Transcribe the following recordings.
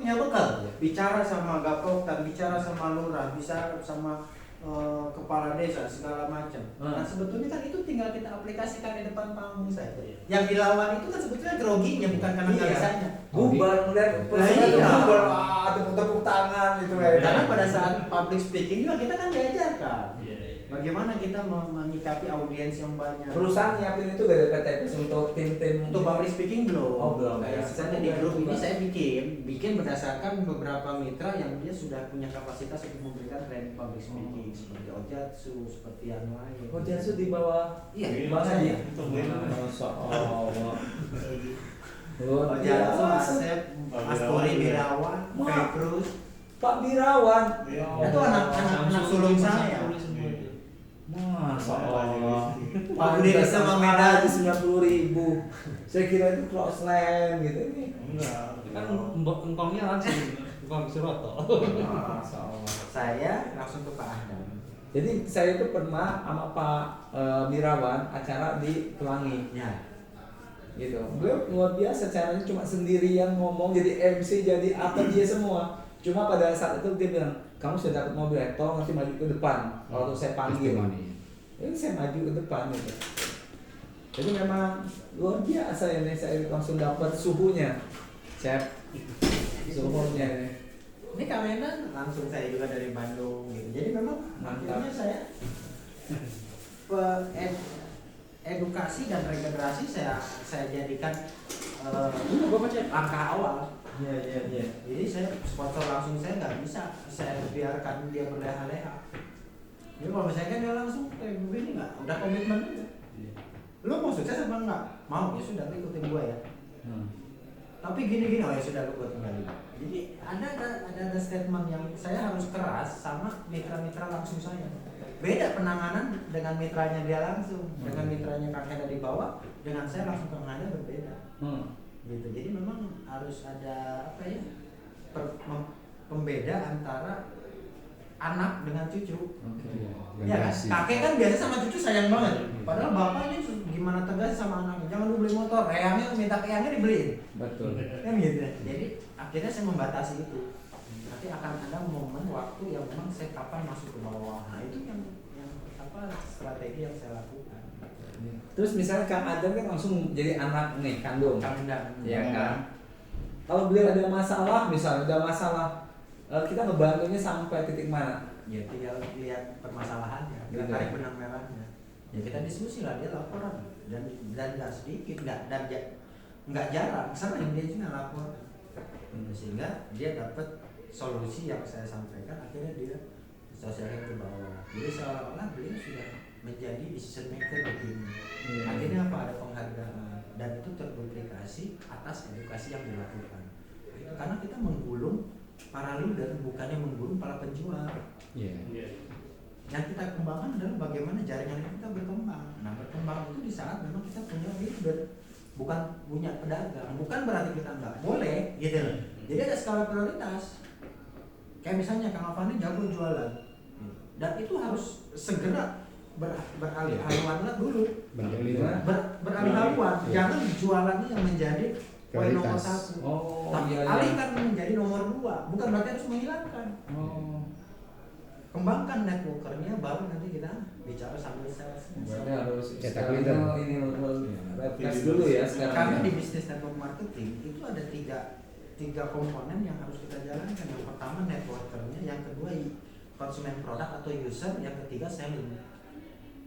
punya bekal, bicara sama Gapoktan, bicara sama lurah, bicara sama kepala desa segala macam. Nah sebetulnya kan itu tinggal kita aplikasikan di depan panggung saja. Yang dilawan itu kan sebetulnya groginya, bukan karena nggak bisanya. Bubar melihat bubar, tepuk tangan gitu ya. Karena pada saat public speaking juga kita kan diajarkan bagaimana kita menyikapi audiens yang banyak. Perusahaan nyiapin itu gak ada PTPS untuk tim-tim untuk public speaking belum. Oh belum. Kayak misalnya di grup ini saya bikin berdasarkan beberapa mitra yang dia sudah punya kapasitas untuk memberikan training public speaking seperti Ojatsu, seperti yang lain. Ojatsu di bawah. Iya. Di bawah saya. Ojatsu, Asep, Asturi Birawan, Petrus, Pak Birawan. Itu anak sulung saya. Masa Allah. Pak Budi sama Medan 90.000. Saya kira itu close land gitu nih. Enggak. Kan engkongnya langsung engkong Suroto. Masa Allah. Saya langsung ke Pak Adam. Jadi saya itu pernah sama Pak Birawan acara di Pelangi. Ya. Gitu. Beliau luar biasa caranya, cuma sendirian ngomong jadi MC jadi apa dia semua. Cuma pada saat itu dia bilang, kamu sudah dapat mobil, tolong nanti maju ke depan kalau saya panggil. Ini saya maju ke depan gitu. Jadi memang luar biasa ini, saya langsung dapat suhunya, chef, suhunya ini. Ini Kamenan langsung saya juga dari Bandung gitu. Jadi memang akhirnya saya edukasi dan regenerasi saya jadikan langkah awal. Iya. Jadi saya sponsor langsung saya nggak bisa saya biarkan dia berleha-leha. Jadi kalau misalnya kan dia langsung kayak begini nggak, udah komitmen aja. Lo mau sukses apa enggak? Mau, ya sudah ikutin gua ya. Tapi gini oh ya sudah lo gua tinggalin. Jadi ada statement yang saya harus keras sama mitra-mitra langsung saya. Beda penanganan dengan mitranya dia langsung, dengan mitranya kakek di bawah, dengan saya langsung penanganannya berbeda. Gitu. Jadi memang harus ada apa ya? Pembeda antara anak dengan cucu. Ya kan? Kakek kan biasa sama cucu sayang banget. Padahal bapaknya gimana tegas sama anaknya, jangan lu beli motor, eyangnya minta eyangnya dibeliin. Betul. Kan gitu. Jadi akhirnya saya membatasi itu. Nanti akan ada momen waktu yang memang saya kapan masuk ke bawah. Nah itu yang apa strategi yang saya lakukan. Terus misalnya Kang Adam kan langsung jadi anak nih kandung. Ya kan. Kalau beliau ada masalah, misalnya ada masalah, kita ngebantunya sampai titik mana? Ya tinggal lihat permasalahannya, kita tarik benang merahnya. Ya kita diskusi lah, dia laporan dan nggak sedikit, nggak jarang, sering dia juga lapor. Sehingga dia dapat solusi yang saya sampaikan, akhirnya dia sosialnya ke bawah. Jadi seolah-olah beliau sudah menjadi decision maker begini. Akhirnya apa, ada penghargaan dan itu terduplikasi atas edukasi yang dilakukan. Itu karena kita menggulung para leader, bukannya menggulung para penjual. Yang kita kembangkan adalah bagaimana jaringan kita berkembang. Nah berkembang itu di saat memang kita punya leader, bukan punya pedagang. Bukan berarti kita nggak boleh gitu. Jadi ada skala prioritas. Kayak misalnya Kang Avani jago jualan, dan itu harus segera beralih haluan dulu. Beralih haluan, jangan jualannya yang menjadi poin nomor 1. Tapi alihkan menjadi nomor 2. Bukan berarti harus menghilangkan. Kembangkan networkernya, baru nanti kita bicara sambil sales. Berarti harus cetak leader. Ini tes dulu ya sekarang. Karena di bisnis network marketing itu ada tiga komponen yang harus kita jalankan. Yang pertama networkernya, yang kedua konsumen produk atau user, yang ketiga selling.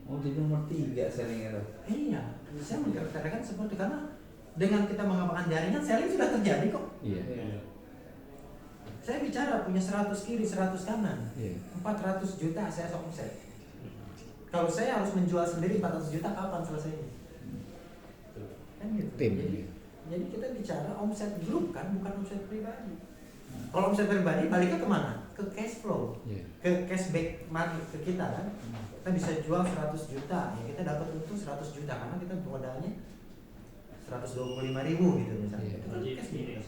Jadi nomor 3 selling itu. Iya, saya mengkatakan seperti karena dengan kita mengembangkan jaringan, selling sudah terjadi kok. Saya bicara punya 100 kiri, 100 kanan, 400 juta saya omset. Kalau saya harus menjual sendiri 400 juta, kapan selesainya? Kan gitu. Jadi kita bicara omset grup kan, bukan omset pribadi. Kalau omset pribadi baliknya kemana? Ke cash flow, ke cashback money ke kita kan. Kita bisa jual 100 juta, ya kita dapat untung 100 juta karena kita modalnya 125.000 gitu misalnya. Itu kan cashback.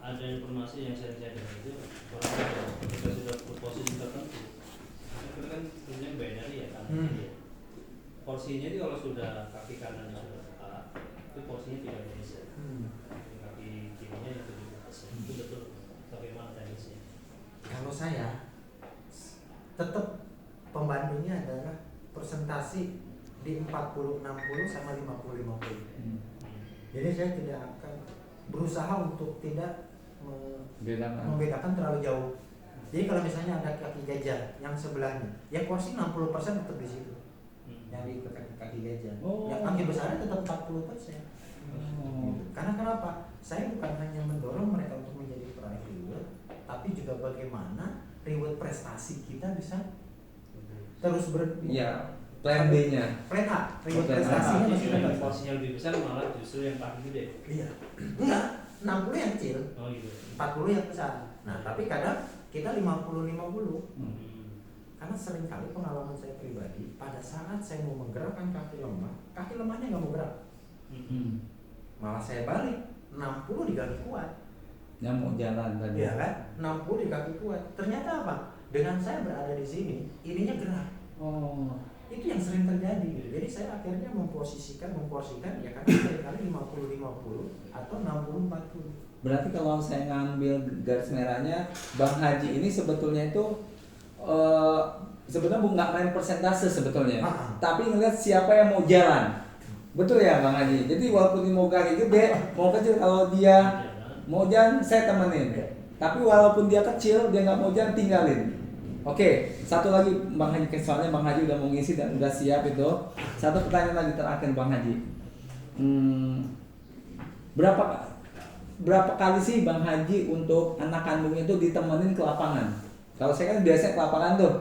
Ada informasi yang saya dengar itu orang kita sudah posisi tertentu, itu kan punya binary ya kan. Porsinya itu kalau sudah kaki kanannya sudah tepat, itu porsinya tidak bisa. Kaki kirinya itu Kalau saya tetap pembandingnya adalah persentasi di 40-60 sama 50-50. Jadi saya tidak akan berusaha untuk tidak membedakan terlalu jauh. Jadi kalau misalnya ada kaki gajah yang sebelahnya, ya porsi 60% tetap di situ. Yang di kaki gajah. Yang kaki besarnya tetap 40%. Karena kenapa? Saya bukan hanya mendorong mereka untuk menjadi peraih reward, tapi juga bagaimana reward prestasi kita bisa terus ya, plan B-nya. Plan A, reward Plan A. prestasinya masih Jadi tetap. porsinya lebih besar malah justru yang paling gede. Iya. Enggak, 60 yang kecil, Oh gitu. 40 yang besar. Nah, tapi kadang kita 50-50. Karena seringkali pengalaman saya pribadi, pada saat saya mau menggerakkan kaki lemahnya nggak mau gerak. Malah saya balik, 60 di kaki kuat. Yang mau jalan tadi. Iya kan? 60 di kaki kuat. Ternyata apa? Dengan saya berada di sini, ininya gerak. Itu yang sering terjadi gitu. Jadi saya akhirnya memporsikan ya karena seringkali 50-50 atau 60-40. Berarti kalau saya ngambil garis merahnya, Bang Haji ini sebetulnya itu sebenarnya nggak main persentase sebetulnya, tapi ngeliat siapa yang mau jalan. Betul ya Bang Haji? Jadi walaupun ini mau kaki gede, mau kecil, kalau dia mau jalan saya temenin. Tapi walaupun dia kecil, dia nggak mau jalan, tinggalin. Oke, satu lagi Bang Haji, soalnya Bang Haji udah mau ngisi dan udah siap itu. Satu pertanyaan lagi terakhir Bang Haji. Berapa kali sih Bang Haji untuk anak kandungnya itu ditemenin ke lapangan? Kalau saya kan biasanya ke lapangan tuh,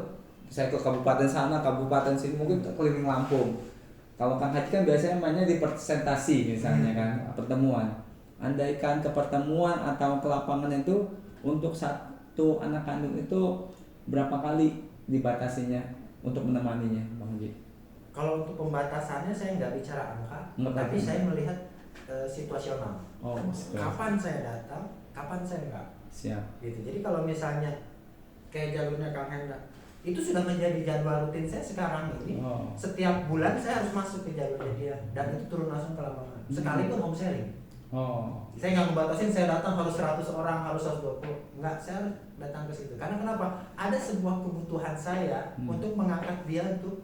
saya ke kabupaten sana, kabupaten sini, mungkin keliling Lampung. Kalau Kang Haji kan biasanya mainnya di presentasi misalnya kan, pertemuan. Andaikan ke pertemuan atau ke lapangan itu untuk satu anak kandung itu berapa kali dibatasinya untuk menemaninya, Bang Haji? Kalau untuk pembatasannya saya nggak bicara angka, tapi saya melihat situasional. Kapan saya datang, kapan saya nggak. Siap. Gitu. Jadi kalau misalnya kayak jalurnya Kang Hendra, itu sudah menjadi jadwal rutin saya sekarang ini. Setiap bulan saya harus masuk ke jalurnya dia dan itu turun langsung ke lapangan. Sekalipun home sharing. Saya nggak membatasin saya datang harus 100 orang, harus 120. Enggak, saya harus datang ke situ. Karena kenapa? Ada sebuah kebutuhan saya untuk mengangkat dia untuk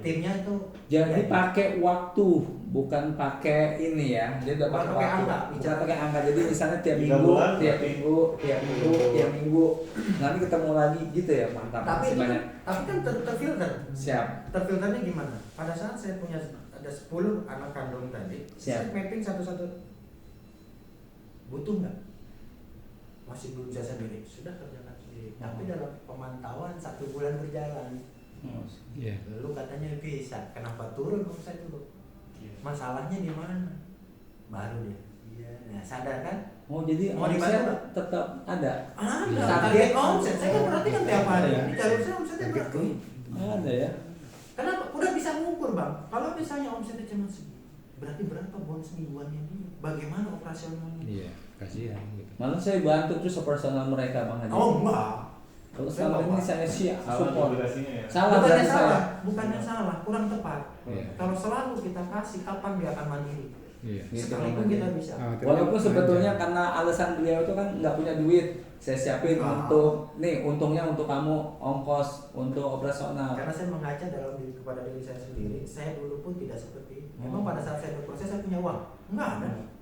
timnya itu. Jadi pakai waktu, bukan pakai ini ya. Jadi udah pakai waktu. Angka, bukan pakai angka. Jadi misalnya tiap minggu, nanti ketemu lagi gitu ya, mantap. Tapi kan terfilter. Siap. Terfilternya gimana? Pada saat saya punya ada 10 anak kandung tadi, saya mapping satu-satu. Butuh nggak? Masih belum bisa sendiri, sudah kerjakan sendiri. Tapi dalam pemantauan 1 bulan berjalan, lalu katanya bisa, kenapa turun omset dulu? Masalahnya di mana? Baru dia. Nah, sadar kan? Jadi omset tetap ada. Target omset, saya kan perhatikan tiap hari. Di jalur saya omsetnya berapa? Ada ya. Kenapa? Udah bisa ngukur Bang. Kalau misalnya omsetnya cuma segini, berarti berapa bonus mingguannya dia? Bagaimana operasionalnya? Iya, kasihan gitu. Malah saya bantu terus personal mereka Bang Haji. Oh enggak. Kalau selama ini saya siap support. Ya. Salah bukannya dari salah, saya. bukannya salah, kurang tepat. Iya. Kalau selalu kita kasih, kapan dia akan mandiri? Iya. Sekalipun kita bisa. Walaupun sebetulnya karena alasan beliau itu kan nggak punya duit, saya siapin untuk untungnya untuk kamu ongkos untuk operasional. Karena saya mengaca dalam diri kepada diri saya sendiri, saya dulu pun tidak seperti itu. Memang pada saat saya berproses saya punya uang, enggak ada.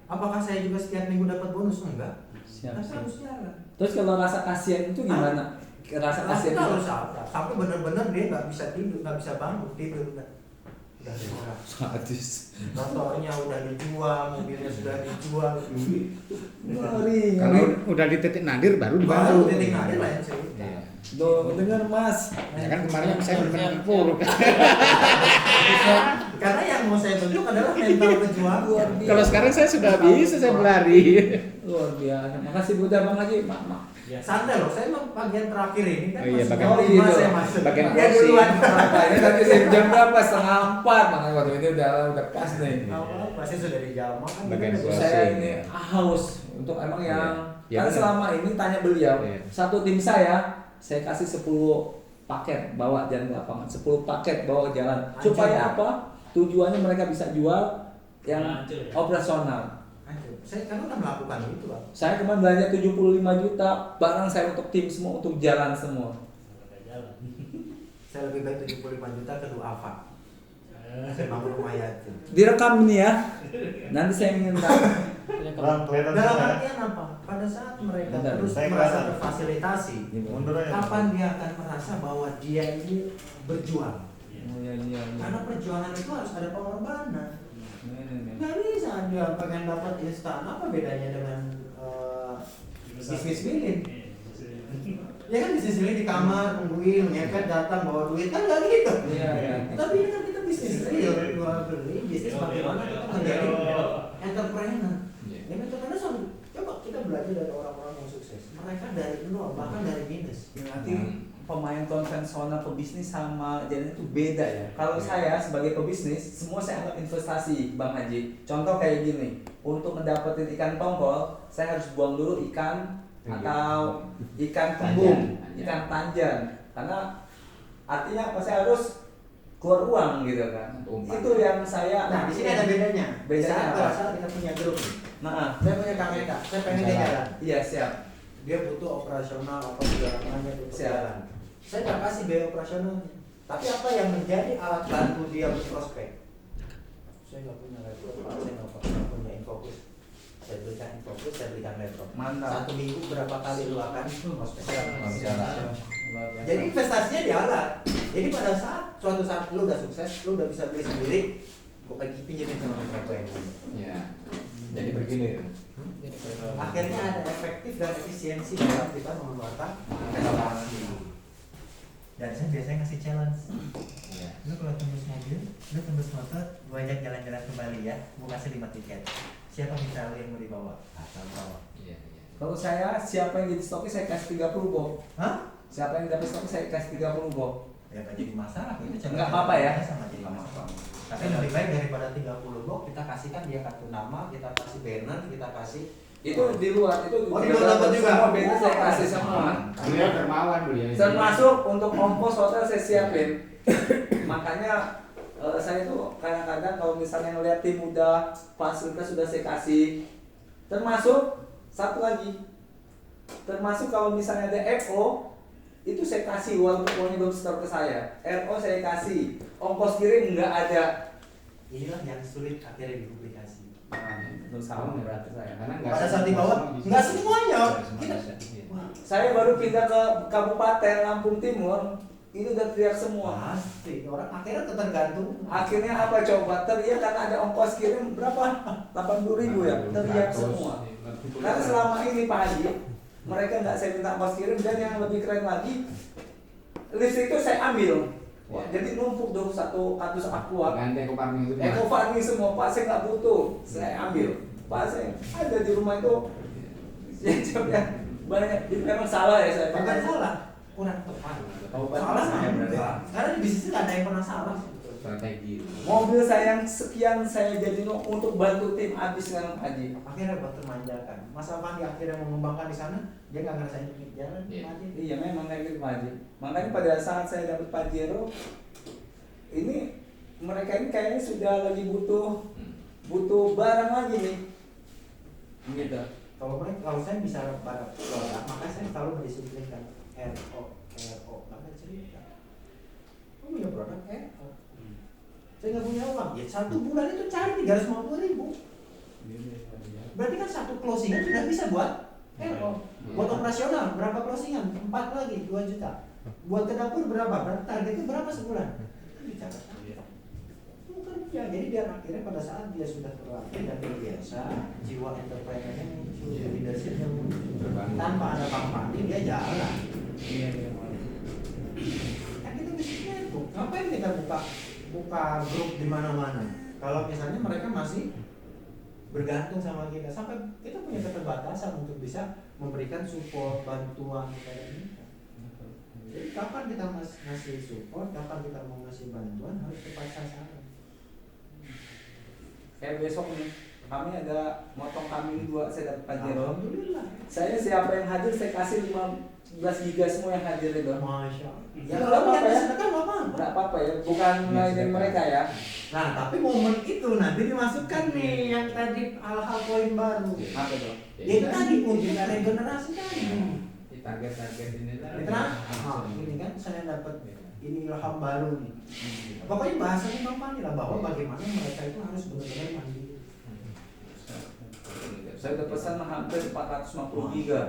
Apakah saya juga setiap minggu dapat bonus? Enggak. Siap. Tapi harus jalan. Terus kalau rasa kasihan itu gimana? Rasa kasihan Kita itu harus apa? Sampai benar-benar dia nggak bisa tidur, nggak bisa bangun, tidur udah dijual. sadis. Motornya udah dijual, mobilnya sudah dijual. Ngeri. Kalau udah di titik nadir baru Baru dibantu. titik nadir lain cerita. Tuh, dengar Mas. Ya kan kemarin saya benar-benar terpuruk. Karena yang mau saya tunjuk adalah mental pejuang. Luar biasa. Kalau sekarang saya sudah bisa saya berlari. Luar biasa. Makasih Buddha Bang Haji. Santai loh, saya memang bagian terakhir ini kan. Oh iya, masih bagian jam 5 gitu. saya masuk. Bagian Dia closing. duluan. Ini tadi jam berapa? 3:30. Makanya waktu itu udah pas nih. Apa? Saya sudah di Jawa kan. Bagian kita udah closing. Saya ini haus untuk emang yang Iya, kan benar. selama ini tanya beliau, Iya. satu tim saya kasih 10 paket bawa jalan ke lapangan, 10 paket bawa jalan. Supaya apa? Tujuannya mereka bisa jual yang Hancur ya? operasional. Hancur. Saya kan udah melakukan itu, Bang. Saya kemarin belanja 75 juta, barang saya untuk tim semua, untuk jalan semua. Nggak jalan. Saya lebih baik 75 juta ke Duafa. Saya bangun rumah yatim. Direkam ini ya. Nanti saya minta. Bang, kelihatan Dalam saya. artian apa? Pada saat mereka Bentar, terus saya merasa kelihatan. terfasilitasi, Mundur aja. kapan dia akan merasa bahwa dia ini berjuang? Iya. Karena perjuangan itu harus ada pengorbanan. Ini. Nggak bisa dia pengen dapat instan. Apa bedanya dengan bisnis bilin? Ya kan bisnis bilin di kamar nungguin, ngepet datang bawa duit, kan nggak gitu. Iya. Tapi ini kan kita bisnis real, jual beli, bisnis bagaimana kita menjadi entrepreneur. Ya entrepreneur coba kita belajar dari orang-orang yang sukses. Mereka dari nol, bahkan dari minus. Berarti pemain konvensional pebisnis sama jadi itu beda ya. Kalau saya sebagai pebisnis, semua saya anggap investasi, Bang Haji. Contoh kayak gini, untuk mendapatkan ikan tongkol, saya harus buang dulu ikan atau ikan kembung, ikan tanjan. Karena artinya apa? Saya harus keluar uang gitu kan. Itu yang saya. Nah, di sini ada bedanya. Bedanya apa? Saat kita punya grup. Nah, Saya punya Kang Eka, saya pengen dia jalan. iya siap. Dia butuh operasional apa segala macamnya untuk Siap. jalan. Saya nggak kasih biaya operasionalnya. Tapi apa yang menjadi alat bantu dia berprospek? Saya nggak punya laptop, saya nggak punya Infocus. Saya belikan Infocus, saya belikan laptop. Mantap. 1 minggu berapa kali lu akan prospek? Jadi Jadi investasinya di alat. Jadi pada saat suatu saat lu udah sukses, lu udah bisa beli sendiri, gua lagi pinjemin sama mitra gua yang punya. Ya. Jadi begini ya. Akhirnya ada efektif dan efisiensi dalam kita mengeluarkan investasi. Dan saya biasanya ngasih challenge. Iya. Lu kalau tembus mobil, lu tembus motor, gua ajak jalan-jalan ke Bali ya, gua kasih 5 tiket. Siapa mitra lu yang mau dibawa? Asal bawa. Iya. kalau saya siapa yang jadi stokis saya kasih 30 Bob. Hah? Siapa yang dapat stokis saya kasih 30 Bob. Ya nggak jadi masalah. Itu Nggak apa-apa ya? Sama jadi masalah. Tapi lebih baik daripada 30 blok kita kasihkan dia kartu nama, kita kasih banner, kita kasih Itu di luar itu Oh, di luar dapat juga? semua banner saya kasih semua. Beliau dermawan beliau. Termasuk untuk ongkos hotel saya siapin. Makanya saya tuh kadang-kadang kalau misalnya ngeliat tim udah fasilitas sudah saya kasih. Termasuk satu lagi. Termasuk kalau misalnya ada FO itu saya kasih walaupun uangnya belum setor ke saya. RO saya kasih. Ongkos kirim nggak ada. inilah yang sulit akhirnya dipublikasi. Nah, itu sama berarti saya. Karena Pada saat di bawah nggak semuanya. Kita Saya baru pindah ke Kabupaten Lampung Timur, itu udah teriak semua. pasti orang akhirnya ketergantung. Akhirnya apa coba? Teriak karena ada ongkos kirim berapa? 80.000 ya? Teriak semua. Karena selama ini Pak Haji, mereka nggak saya minta ongkos kirim dan yang lebih keren lagi, listrik itu saya ambil. Wah, jadi numpuk dong satu kardus aqua. ganti Eco Farming itu. Eco farming semua, Pak saya nggak butuh, saya ambil. Pak saya ada di rumah itu. Ya, banyak, jadi memang salah ya saya. Bukan salah, kurang tepat. Kabupaten Salah saya sama. berarti. Karena di bisnis nggak ada yang pernah salah. Strategi. Mobil saya yang sekian saya jadi untuk bantu tim habis dengan Haji. Akhirnya buat termanjakan. Mas Afandi akhirnya mengembangkan di sana, dia nggak ngerasain pinggir jalan, Iya. mati. Iya memang kayak gitu Pak Haji. Makanya pada saat saya dapat Pajero, ini mereka ini kayaknya sudah lagi butuh barang lagi nih. Gitu. Kalau saya bisa barang produk, maka saya selalu mendisiplinkan RO. Karena cerita. Kamu punya produk RO. Saya nggak punya uang. Ya 1 bulan itu cari 350.000. Berarti kan 1 closingan sudah bisa buat RO. Buat operasional berapa closingan? 4 lagi 2 juta. Buat ke dapur berapa? Berarti targetnya berapa sebulan? Bicara. Ya, jadi biar akhirnya pada saat dia sudah terlatih dan terbiasa, jiwa entrepreneurnya muncul, leadershipnya muncul. Tanpa ada kampanye dia jalan. Iya. Kan kita bisnisnya itu. Ngapain kita buka grup di mana-mana? Kalau misalnya mereka masih bergantung sama kita, sampai kita punya keterbatasan untuk bisa memberikan support, bantuan kepada mereka. Jadi kapan kita ngasih support, kapan kita mau ngasih bantuan harus tepat sasaran. Kayak besok nih Kami ada motong kambing 2, saya dapat Pajero. Alhamdulillah. Saya siapa yang hadir saya kasih 15 giga semua yang hadir itu. Masya Allah. Ya, Ya nggak kalau apa-apa kita ya. sedekah nggak apa-apa. Enggak apa-apa ya, bukan ngelainin mereka ya. Nah, tapi momen itu nanti dimasukkan nih yang tadi hal-hal poin baru. Apa tuh? Jadi tadi mungkin ada regenerasi tadi. Target-target ini lah. Mitra, ini kan saya dapat ini ilham baru nih. Pokoknya bahasanya Bang Pani lah bahwa bagaimana mereka itu harus benar-benar mandiri. Saya udah pesan hampir 450 giga.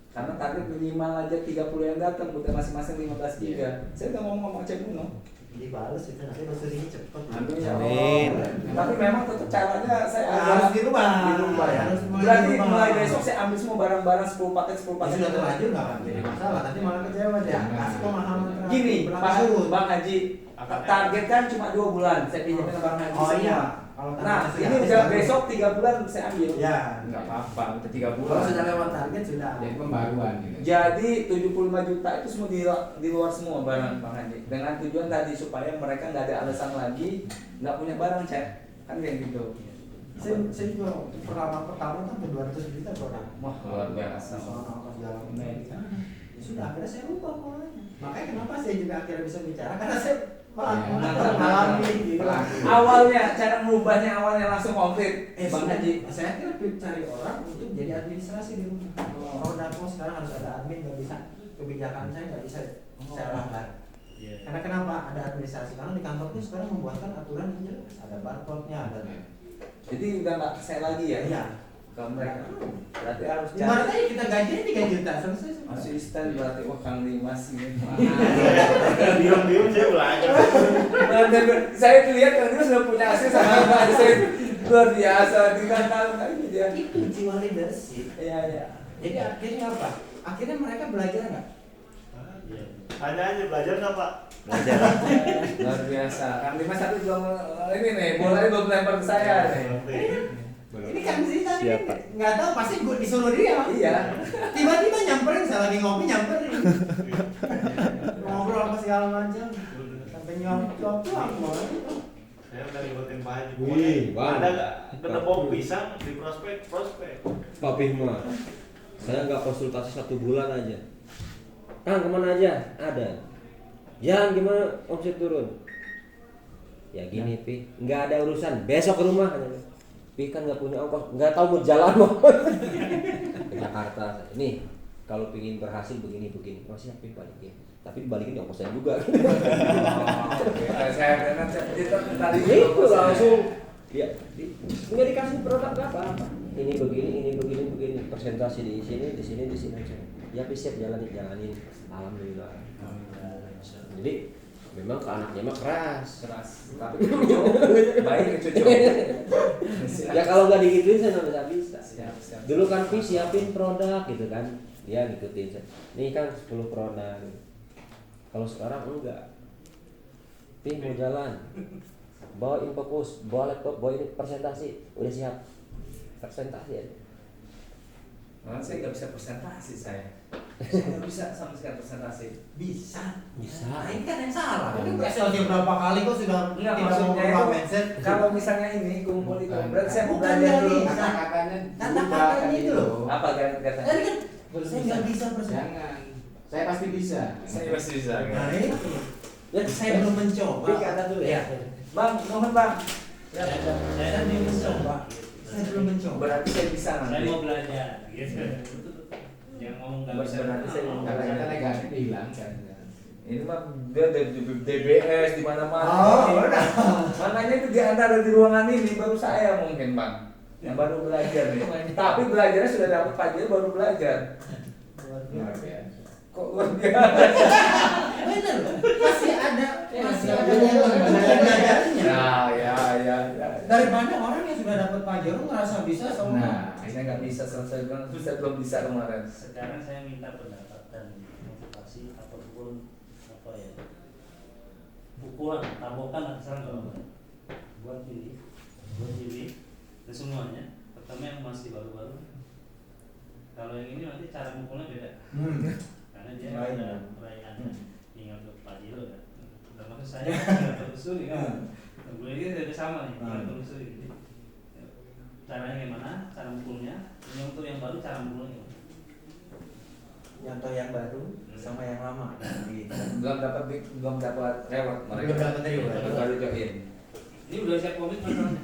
Karena target minimal aja 30 yang datang, udah masing-masing 15 giga. Saya udah ngomong sama Cek Uno. Dibales itu nanti prosesnya cepet. Amin ya Amin. Allah. Tapi memang tetap caranya saya Harus dirubah. dirubah ya. Harus Berarti dirubah. mulai besok saya ambil semua barang-barang 10 paket 10 Pas paket. sudah terlanjur nggak akan jadi masalah. Nanti malah kecewa dia. Kasih pemahaman. Gini, berlangsung. Bang Haji, target kan cuma 2 bulan. Saya pinjemin ke Bang Haji Oh semua. iya. Kalau Nah, targetnya ini sudah udah habis, besok 3 bulan saya ambil. Ya. Enggak apa-apa, udah 3 Kalau bulan. sudah lewat target sudah. Jadi pembaruan gitu. Jadi 75 juta itu semua di luar semua barang Bang Haji. Dengan tujuan tadi supaya mereka nggak ada alasan lagi nggak punya barang, Cek. Kan kayak gitu. Saya juga pertama kan 200 juta orang. Wah, luar biasa. Soal apa segala macam. Ya sudah akhirnya saya rubah polanya. Makanya kenapa saya juga akhirnya bisa bicara karena saya mengalami gitu. Awalnya cara merubahnya awalnya langsung konflik, Bang sudah. Haji. Saya kira cari orang untuk jadi administrasi di rumah. Kalau dapur sekarang harus ada admin, nggak bisa kebijakan saya nggak bisa saya langgar. Karena kenapa ada administrasi? Karena di kantornya sekarang membuatkan aturan yang jelas, ada barcode-nya, ada. Jadi udah nggak ke saya lagi ya? Iya. Ke mereka. Berarti harus Gimana cari tadi kita gajinya 3 juta selesai. asisten, berarti wah Kang Dimas ini. Diam-diam saya belajar. Saya lihat Kang Dimas sudah punya asisten sama asisten luar biasa, 3 tahun lagi dia. Itu jiwa leadership. Iya iya. Jadi akhirnya apa? Akhirnya mereka belajar nggak? Hanya aja belajar nggak Pak? Luar biasa. Kang Dimas satu belum ini nih, bolanya belum lempar ke saya nih. Ini kan sih tadi Siapa? nggak tahu pasti gue disuruh dia. Iya. Tiba-tiba nyamperin, saya lagi ngopi nyamperin. Ngobrol apa segala macam. Sampai nyomplok tuh aku. Saya udah ributin Pak Haji. Wih, Bang. Ada nggak ketepok pisang di prospek? Pak Bima, saya nggak konsultasi 1 bulan aja. Kang kemana aja? Ada. Jangan gimana omset turun? Ya gini Pi, nggak ada urusan. Besok ke rumah. Pi kan nggak punya ongkos, nggak tahu mau jalan mau ke Jakarta. Nih kalau pingin berhasil begini. Oh siap Pi balikin. Tapi dibalikin di ongkosnya juga. Saya tadi Itu langsung. Ya, nggak dikasih produk apa-apa. Ini begini, presentasi di sini aja. Ya siap jalanin. Alhamdulillah. Jadi memang ke anaknya mah keras. tapi cucu baik ke cucu. Ya kalau nggak digituin saya nggak bisa. Siap. Dulu kan Pi siapin produk gitu kan, dia ngikutin. Nih kan 10 produk. Kalau sekarang enggak. Pi mau jalan, bawa infokus, bawa laptop, bawa ini presentasi, udah siap presentasi ya. Nah, saya nggak bisa presentasi saya nggak bisa sama sekali presentasi. Bisa. Bisa. Nah, ini kan yang salah. Ini presentasi berapa kali kok sudah Enggak, tidak mau maksudnya berubah itu mindset. kalau misalnya ini kumpul itu Bukan. berarti saya mau Bukan belajar dari- dulu. Kata-katanya Kata-katanya itu loh. Apa katanya? Tadi kan saya nggak bisa presentasi. Jangan. Saya pasti bisa. Saya pasti bisa. Nah itu. Ya, saya belum mencoba. Pi kata dulu ya. Bang, mohon bang. Ya, Saya belum mencoba. Saya belum mencoba. Berarti saya bisa saya nanti. mau belajar gitu. Yang ngomong nggak bisa. Berarti saya mau Kata-kata negatif dihilangkan. Ini mah dia dari DBS di mana-mana. Oh, udah. Makanya itu di antara di ruangan ini baru saya mungkin bang yang baru belajar nih. Tapi belajarnya sudah dapat pajak baru belajar. Luar biasa. Kok luar biasa? Bener loh. Masih ada yang belajarnya. Ya. Daripada orang yang sudah dapat pajero ngerasa bisa sama. Nah, saya nggak bisa selesai bilang, saya belum bisa kemarin. Sekarang saya minta pendapat dan motivasi ataupun apa ya, pukulan, tabokan atau serang kalau buat ini, dan semuanya. Pertama yang masih baru-baru. Kalau yang ini nanti cara mukulnya beda. Karena dia Lain, ada ya. perayaan ingat ke Pak Jilo ya. Dan maksud saya ingat telusuri kan. Gue ini udah sama nih, ingat telusuri. Jadi caranya gimana, cara mukulnya. Ini untuk yang baru cara mukulnya gimana? Nyontoh yang baru sama yang lama. Gitu. belum dapat reward mereka. Belum dapat reward. Baru join. Ini udah siap komit masalahnya.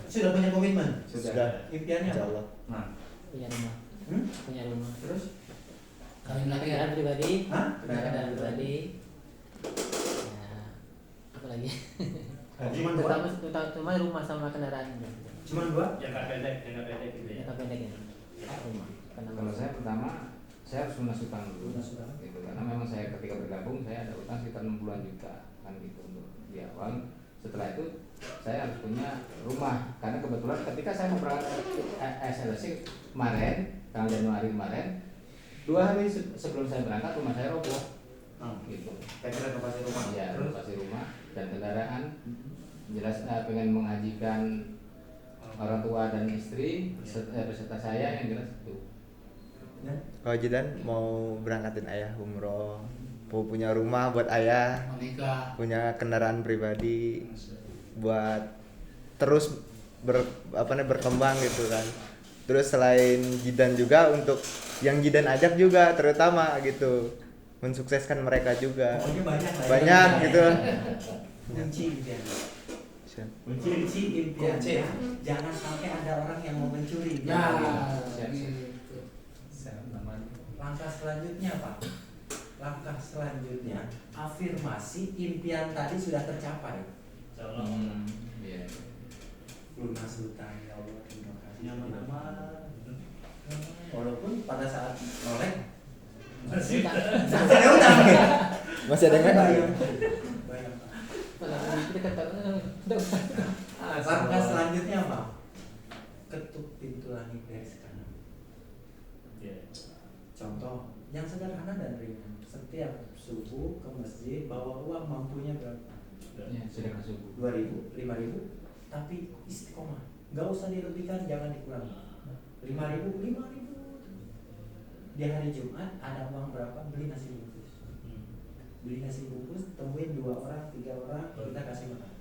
Sudah punya komitmen. Sudah. Impiannya apa? Insyaallah. Nah, Punya rumah. Hmm? Punya rumah. Terus? Punya kendaraan pribadi. Hah? Punya kendaraan pribadi. Ya, apa lagi? Cuma dua? Cuma rumah sama kendaraan. Cuma dua? Jangka pendek gitu ya. Jangka pendek ya. Rumah. Karena Kalau saya pertama saya harus lunas utang dulu, Lunas utang. gitu. Karena memang saya ketika bergabung saya ada utang sekitar 60-an juta kan gitu untuk di awal. Setelah itu saya harus punya rumah karena kebetulan ketika saya mau berangkat SLC kemarin tanggal Januari kemarin 2 hari sebelum saya berangkat rumah saya roboh gitu. Kira-kira renovasi rumah. Ya, Terus? renovasi rumah dan kendaraan jelas pengen menghajikan orang tua dan istri beserta saya yang jelas itu. Ya? Kalau Jidan mau berangkatin ayah umroh, mau punya rumah buat ayah, punya kendaraan pribadi buat terus berkembang gitu kan. Terus selain Jidan juga untuk yang Jidan ajak juga terutama gitu, mensukseskan mereka juga. Pokoknya banyak lah. Banyak gitu. Kunci impian. Siap. Kunci impiannya jangan sampai ada orang yang mau mencuri. Langkah selanjutnya apa? Langkah selanjutnya afirmasi impian tadi sudah tercapai. Insyaallah. Iya. Lunas utang ya Allah, terima kasih. Nyaman-nyaman. Walaupun pada saat nolek Masih masih ada utang. Masih ada nggak? Bayang. kita kata Langkah selanjutnya apa? Ketuk pintu langit dari sekarang. Contoh yang sederhana dan ringan. Setiap subuh ke masjid bawa uang mampunya berapa? Ya, sudah masuk. 2.000, 5.000, tapi istiqomah. Gak usah dilebihkan, jangan dikurangi. 5.000, 5.000. Di hari Jumat ada uang berapa? Beli nasi bungkus. Beli nasi bungkus, temuin 2 orang, 3 orang, kita kasih makan.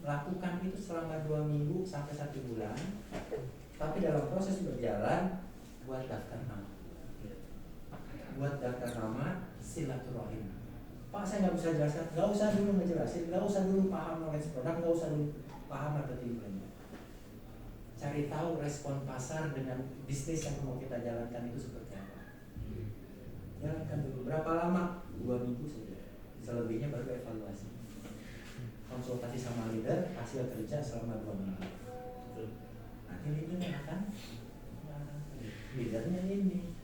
Lakukan itu selama 2 minggu sampai 1 bulan. Tapi dalam proses berjalan, buat daftar nama. Buat daftar nama, silaturahim. Pak, saya nggak bisa jelaskan, nggak usah dulu ngejelasin, nggak usah dulu paham knowledge produk, nggak usah dulu paham marketing plan. Cari tahu respon pasar dengan bisnis yang mau kita jalankan itu seperti apa. Jalankan dulu. Berapa lama? 2 minggu saja. Selebihnya baru evaluasi. Konsultasi sama leader, hasil kerja selama 2 minggu. Nanti leadernya akan, leadernya ini.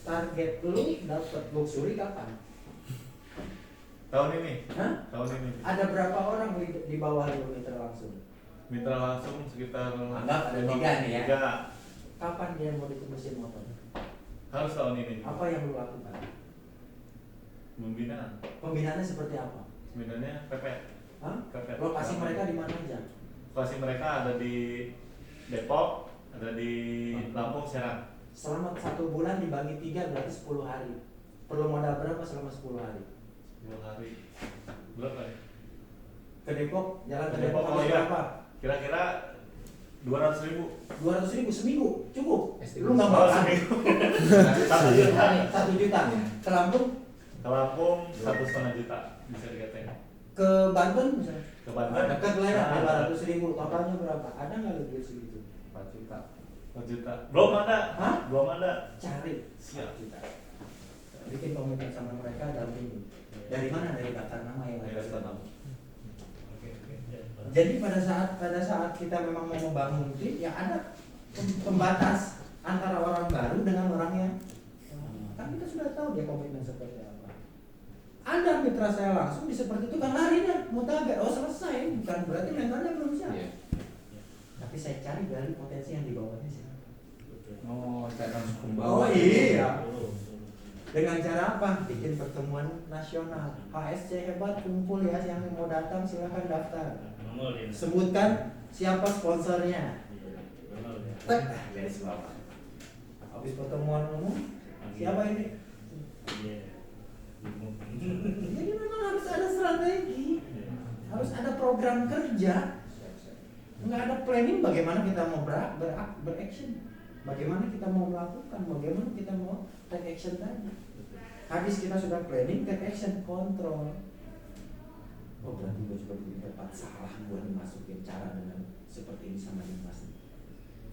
Target lu dapat luxury kapan? Tahun ini. Hah? Tahun ini. Ada berapa orang di bawah lu mitra langsung? Mitra langsung sekitar Anggap ada 3 nih ya. 3. Kapan dia mau ditebusin motor? Harus tahun ini. Apa yang lu lakukan? Membina. Pembinaannya seperti apa? Sebenarnya pepet. Hah? Pepet. Lokasi mereka di mana aja? Lokasi mereka ada di Depok, ada di Lampung, Serang. Selama 1 bulan dibagi 3 berarti 10 hari. Perlu modal berapa selama 10 hari? 10 hari. Berapa ya? Ke Depok, jalan ke Ke Depok Depok, harus iya. berapa? Kira-kira 200.000. 200.000 seminggu, cukup. Estimasi. Lu nggak Oh, makan. seminggu. 1 juta. 1 juta. Ke Lampung, Ke Lampung 1,5 juta bisa dikatain. ke Banten misalnya. Ke Banten Dekat lah ya, nah, 500.000. Totalnya berapa? Ada nggak lu duit segitu? 4 juta. 4 juta. Belum ada. Hah? Belum ada. Cari. Siap. 4 juta. Bikin komitmen sama mereka dalam minggu. Dari mana? Dari daftar nama yang Dari ada. daftar nama. Jadi pada saat kita memang mau membangun tim, ya ada pembatas antara orang baru dengan orang yang kan kita sudah tahu dia komitmen seperti apa. Ada mitra saya langsung di seperti itu kan larinya mutabe, oh selesai, bukan berarti mentalnya belum siap. Iya. Tapi saya cari dari potensi yang di bawahnya siapa. Oh, saya langsung Oh iya. Dengan cara apa? Bikin pertemuan nasional. HSC hebat, kumpul ya, yang mau datang silahkan daftar. Sebutkan siapa sponsornya. Tek, garis bawah. Habis pertemuan umum, siapa ini? Jadi memang harus ada strategi, harus ada program kerja. Nggak ada planning bagaimana kita mau beraction, bagaimana kita mau melakukan, bagaimana kita mau take action tadi. Habis kita sudah planning, take action, kontrol. Oh berarti gue juga dapat salah gue dimasukin cara dengan seperti ini sama Dimas.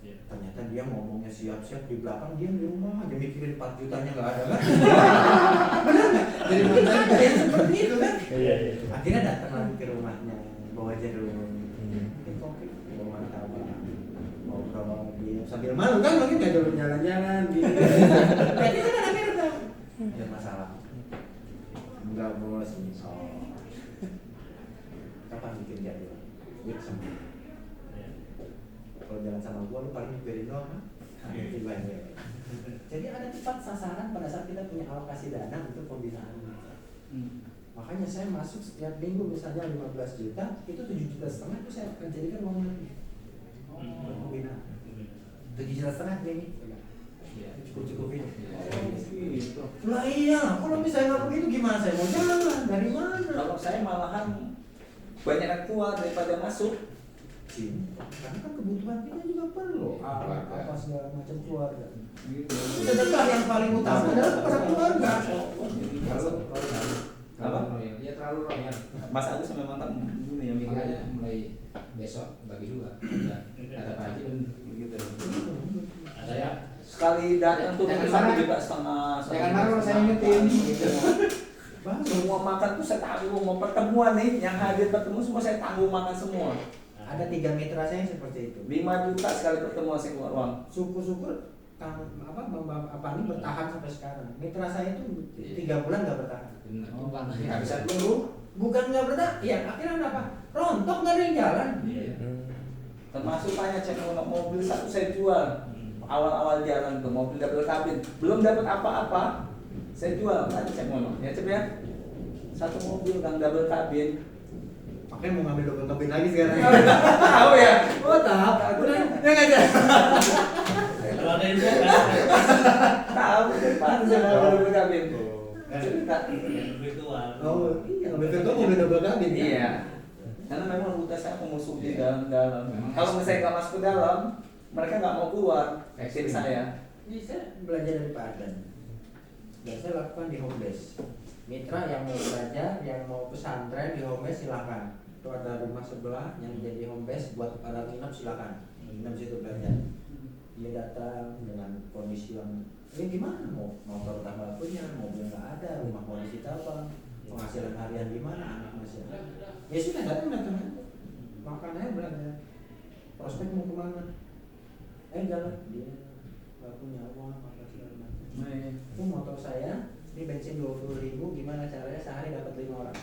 Ternyata dia ngomongnya siap-siap, di belakang dia di rumah aja mikirin 4 jutanya nggak ada kan? Benar nggak? Jadi benar kayak seperti itu kan? Akhirnya datang lagi ke rumahnya, bawa jeruk, kopi, bawa martabak, ngobrol dia sambil malu kan mungkin nggak dulu jalan-jalan gitu. Berarti kan akhirnya tahu ada masalah. Enggak bos, kapan bikin jadi? Wait sama. Kalau jalan sama gua lu paling nyupirin doang kan? Jadi ada tepat sasaran pada saat kita punya alokasi dana untuk pembinaan. Makanya saya masuk setiap minggu misalnya 15 juta, itu 7,5 juta itu saya akan jadikan uang lagi. Pembinaan. 7,5 juta ini. Cukup-cukupin. Gitu. Lah iya, kalau misalnya nggak begitu gimana saya mau jalan? Dari mana? Kalau saya malahan banyak yang keluar daripada masuk. Karena kan kebutuhan kita juga perlu apa segala macam keluarga. Gitu. Sedekah yang paling utama adalah kepada keluarga. Kalau ya terlalu royal. Mas Agus memang kan ini yang Makanya mulai besok bagi 2. Ada Pak Haji dan begitu. Ada ya. sekali datang tuh Jangan mungkin marah. 1 juta setengah. Jangan marah saya ingetin. Semua makan tuh saya tanggung, mau pertemuan nih yang hadir bertemu semua saya tanggung makan semua. Ada 3 mitra saya yang seperti itu. 5 juta sekali pertemuan saya keluar uang. Syukur-syukur Kang apa ini bertahan sampai sekarang. Mitra saya itu 3 bulan nggak bertahan. Benar. Oh, panas. Nggak bisa tunggu. Bukan nggak bertahan, ya akhirnya apa? Rontok nggak ada yang jalan. Termasuk tanya cek mobil 1 saya jual. Awal-awal jalan tuh mobil double kabin, belum dapat apa-apa, saya jual. Tanya cek ya cek ya. 1 mobil Kang double kabin. Makanya mau ngambil double kabin lagi sekarang. Tahu ya? Oh tahu. Ya nggak ada. Kalau ada yang kan Tahu depan saya double kabin. Cerita. virtual. Oh iya, mobil virtual mobil double kabin. Kan? Iya. Karena memang rute saya memusuh di dalam. Kalau misalnya nggak masuk ke dalam, mereka nggak mau keluar. Tim saya. Ini saya belajar dari Pak Adan. Dan saya lakukan di home base. Mitra yang mau belajar, yang mau pesantren di home base silakan. Itu ada rumah sebelah yang jadi home base buat para nginep silakan. Nginep situ belajar. Dia datang dengan kondisi yang ini gimana mau pertama punya mobil nggak ada, rumah mau disita apa, penghasilan harian gimana, anak masih ada. Ya sudah datang aja. Makanya belajar. Prospek mau kemana? Jalan dia nggak punya uang apa segala macam. Itu motor saya, ini bensin 20.000, gimana caranya sehari dapat 5 orang?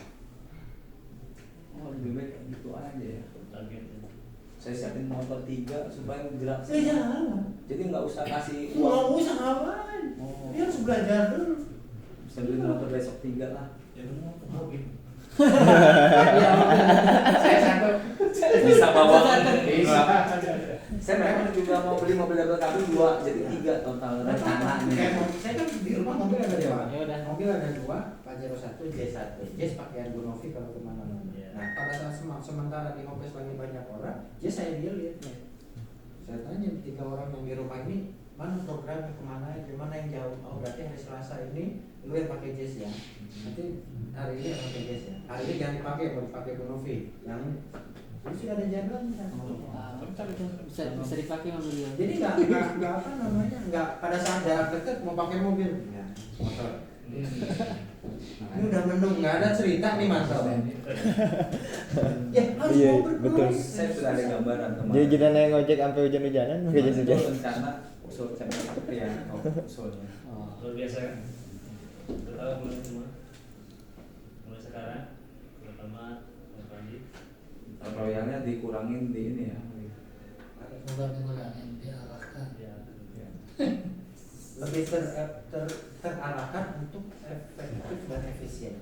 Oh lebih baik gitu aja ya. Target. Saya siapin motor 3 supaya gerak. Saya jalan. Jadi nggak usah kasih Nggak uang. usah ngapain. Oh. Dia harus belajar dulu. Bisa beli motor besok 3 lah. Ya udah mau mobil. Saya satu. Bisa bawa. Bisa. Saya memang juga mau beli mobil double kabin 2, jadi 3 total rencananya. Saya kan di rumah mobil ada 2. Ya udah. Mobil ada 2, Pajero 1, J1. J pakaian Bonovi kalau kemana-mana. Nah pada saat sementara di home lagi banyak orang, J saya lihat. Saya tanya 3 orang yang di rumah ini, mana programnya kemana, gimana yang jauh? Oh berarti hari Selasa ini lu yang pakai Jazz ya. Nanti hari ini yang pakai Jazz ya. Hari ini jangan dipakai, mau dipakai Bonovi. Yang ini sudah ada jadwal kan? Bisa dipakai mobilnya. Jadi nggak apa namanya, nggak pada saat jarak dekat mau pakai mobil, ya, motor. Ini udah mendung, nggak ada cerita nih mantap. Ya harus Iya, mau betul. berproses. Saya sudah ada gambaran kemarin. Jadi kita naik ngojek sampai hujan-hujanan, pakai jas Itu hujan. rencana usul saya ya, usulnya. Luar biasa kan? Kita tahu mulai semua. Mulai sekarang pertama Mas Panji. Royalnya dikurangin di ini ya. Bukan dikurangi, diarahkan. Ya. Lebih terarahkan untuk efektif dan efisien.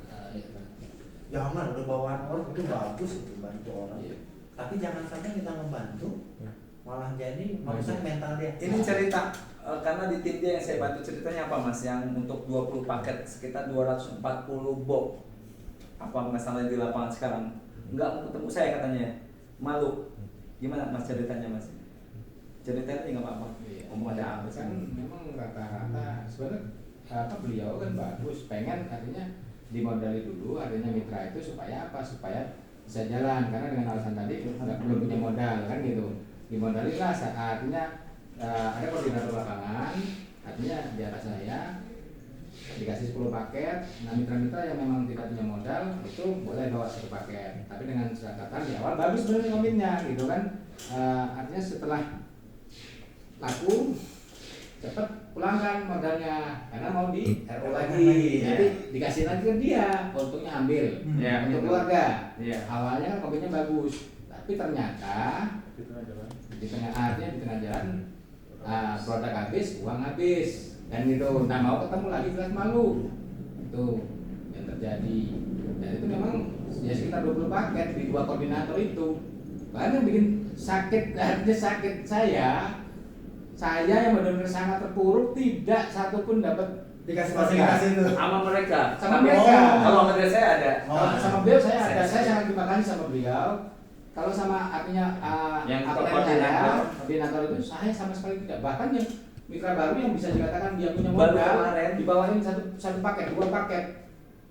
Jangan udah bawaan orang itu bagus itu bantu orang. Tapi jangan sampai kita membantu malah jadi merusak mental dia. Ini cerita karena di tim dia yang saya bantu ceritanya apa Mas, yang untuk 20 paket sekitar 240 box. Apa masalah di lapangan sekarang? Enggak mau ketemu saya katanya. Malu. Gimana Mas ceritanya Mas? Ceritanya nggak apa-apa. Iya. Ngomong ada apa Kan sih? memang rata-rata sebenarnya beliau kan bagus, pengen artinya dimodali dulu, artinya mitra itu supaya apa? Supaya bisa jalan, karena dengan alasan tadi belum punya modal kan gitu. Dimodali lah, artinya ada koordinator lapangan, artinya di atas saya dikasih 10 paket. Nah mitra-mitra yang memang tidak punya modal itu boleh bawa 1 paket, tapi dengan catatan di awal bagus sebenarnya komitnya gitu kan. Artinya setelah laku cepat pulangkan modalnya karena mau di RO lagi, jadi dikasih lagi ke dia, untungnya ambil untuk keluarga. Awalnya kan komitnya bagus, tapi ternyata di tengah jalan produk habis, uang habis dan gitu. Nah mau ketemu lagi jelas malu, itu yang terjadi. Dan itu memang ya sekitar 20 paket di 2 koordinator itu. Bahkan yang bikin sakit, artinya sakit saya yang benar-benar sangat terpuruk, tidak satupun dapat Dikasih fasilitas itu. sama mereka. Sama mereka. Kalau sama saya ada. Kalau sama beliau saya ada, saya sangat terima kasih sama beliau. Kalau sama artinya Yang koordinator itu saya sama sekali tidak. Bahkan yang mitra baru yang bisa dikatakan dia punya Baru modal, kemarin. dibawain satu paket, 2 paket,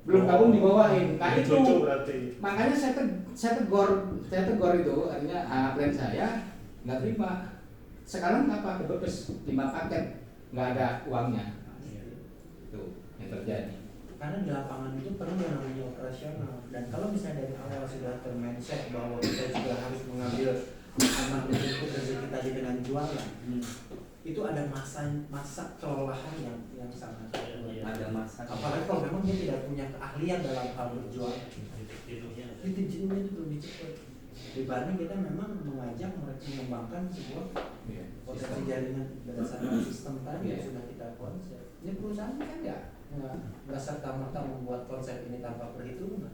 belum gabung dibawain. Nah itu Cucu berarti. makanya saya tegur itu, artinya klien saya nggak terima. Sekarang apa? Kebebas 5 paket, nggak ada uangnya. Itu yang terjadi. Karena di lapangan itu perlu yang namanya operasional, dan kalau misalnya dari awal sudah termindset bahwa kita juga harus mengambil aman menjemput rezeki tadi dengan jualan, itu ada masa kelelahan yang sangat Ada masa. apalagi kalau memang dia tidak punya keahlian dalam hal berjualan. Titik jenuhnya itu lebih cepat dibanding kita memang mengajak mereka mengembangkan sebuah potensi jaringan berdasarkan sistem tadi yang sudah kita konsep. Ini perusahaan kan nggak serta-merta membuat konsep ini tanpa perhitungan.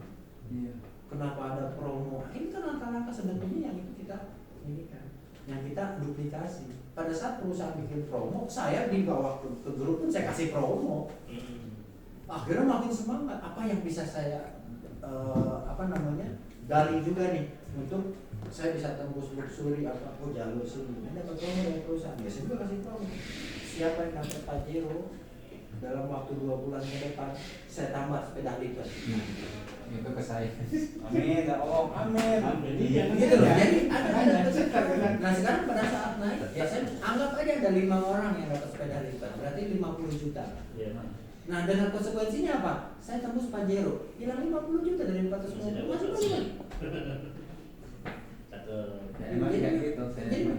Kenapa ada promo? Ini kan langkah-langkah sebetulnya yang kita ini kan, yang kita duplikasi. Pada saat perusahaan bikin promo, saya dibawa ke grup pun saya kasih promo. Akhirnya makin semangat. Apa yang bisa saya gali juga nih untuk saya bisa tembus luxury apa jalur sini. Ini dapat promo dari perusahaan. Ya saya juga kasih promo. Siapa yang dapat Pajero dalam waktu 2 bulan ke depan saya tambah sepeda lipat. Itu ke saya. Amin, ya Allah, amin. Gitu loh. Jadi ada peserta. Nah sekarang pada saat naik, ya saya anggap aja ada 5 orang yang dapat sepeda lipat, berarti 50 juta. Nah dengan konsekuensinya apa? Saya tembus Pajero, hilang 50 juta dari 450 masih banyak.